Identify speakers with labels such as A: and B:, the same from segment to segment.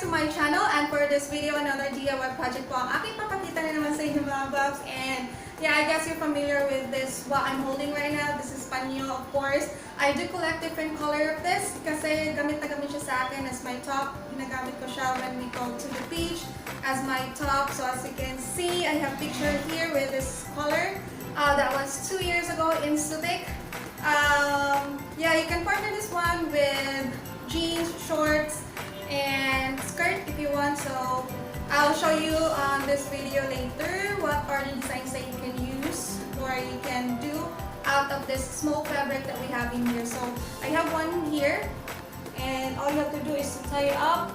A: to my channel, and for this video, another DIY project po ang aking papakita na naman sa inyo mga gwapz. And yeah, I guess you're familiar with this, what I'm holding right now. This is panyo, of course. I do collect different color of this kasi gamit na gamit siya sa akin as my top. Ginagamit ko siya when we go to the beach as my top. So as you can see, I have picture here with this color. That was 2 years ago in Subic. Yeah, you can partner this one with jeans, shorts, and skirt if you want. So I'll show you on this video later what are the designs that you can use or you can do out of this small fabric that we have in here. So I have one here, and all you have to do is to tie it up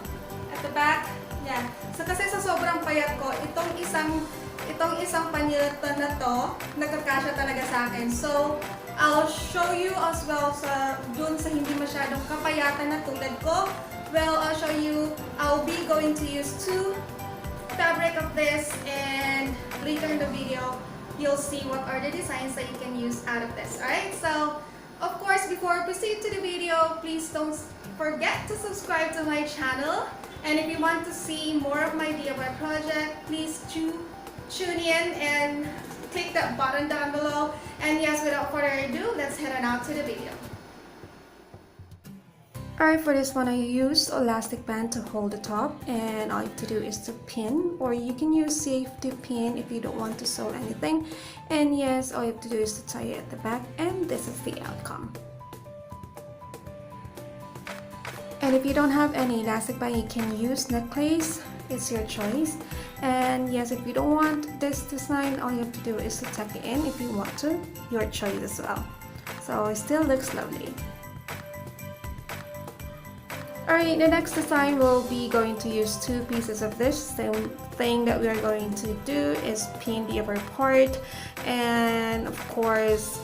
A: at the back. Yeah. So kasi sa sobrang payat ko, itong isang panyeta na to, nagkakasya talaga sa akin. So I'll show you as well sa dun sa hindi masyadong kapayatan na tulad ko. Well, I'll show you, I'll be going to use 2 fabric of this, and later in the video, you'll see what are the designs that you can use out of this. Alright, so of course, before I proceed to the video, please don't forget to subscribe to my channel. And if you want to see more of my DIY project, please tune in and click that button down below. And yes, without further ado, let's head on out to the video. Alright, for this one I used elastic band to hold the top, and all you have to do is to pin, or you can use safety pin if you don't want to sew anything. And yes, all you have to do is to tie it at the back, and this is the outcome. And if you don't have any elastic band, you can use necklace. It's your choice. And yes, if you don't want this design, all you have to do is to tuck it in if you want to. Your choice as well. So it still looks lovely. Alright, the next design will be going to use 2 pieces of this. The thing that we are going to do is pin the upper part, and of course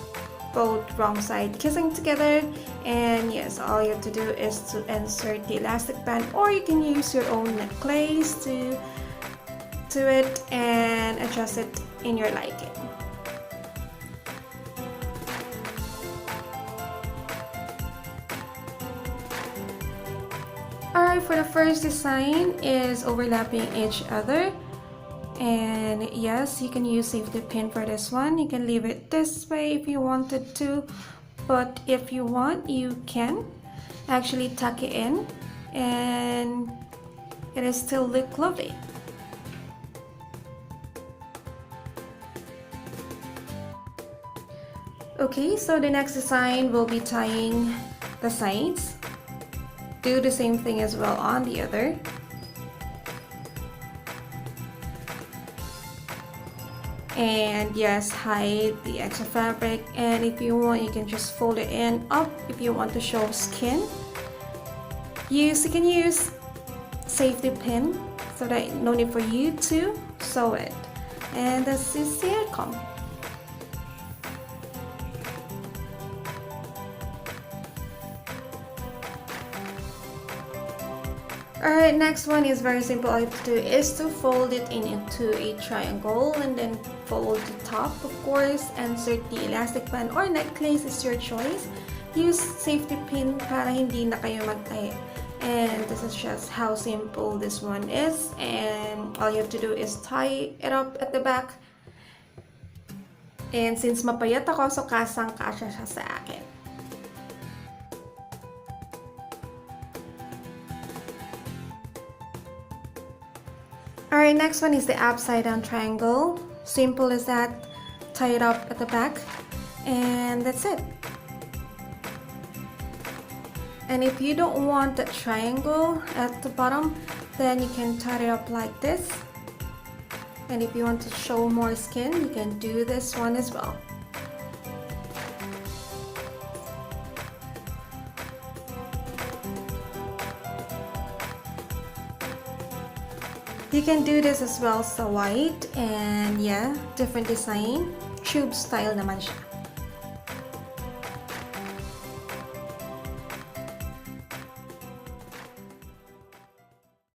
A: both wrong side kissing together. And yes, all you have to do is to insert the elastic band, or you can use your own necklace to it and adjust it in your liking. Alright, for the first design is overlapping each other. And yes, you can use safety pin for this one. You can leave it this way if you wanted to, but if you want, you can actually tuck it in and it will still look lovely. Okay, so the next design will be tying the sides. Do the same thing as well on the other. And yes, hide the extra fabric, and if you want, you can just fold it in up if you want to show skin. You can use safety pin so that no need for you to sew it. And this is the outcome. Alright, next one is very simple. All you have to do is to fold it into a triangle, and then fold the top, of course. Insert the elastic band or necklace, is your choice. Use safety pin para hindi na kayo magtahi. And this is just how simple this one is. And all you have to do is tie it up at the back. And since mapayat ako, so kasang-kasya siya sa akin. Alright, next one is the upside down triangle. Simple as that. Tie it up at the back, and that's it. And if you don't want the triangle at the bottom, then you can tie it up like this. And if you want to show more skin, you can do this one as well. You can do this as well sa white, and yeah, different design. Tube style naman siya.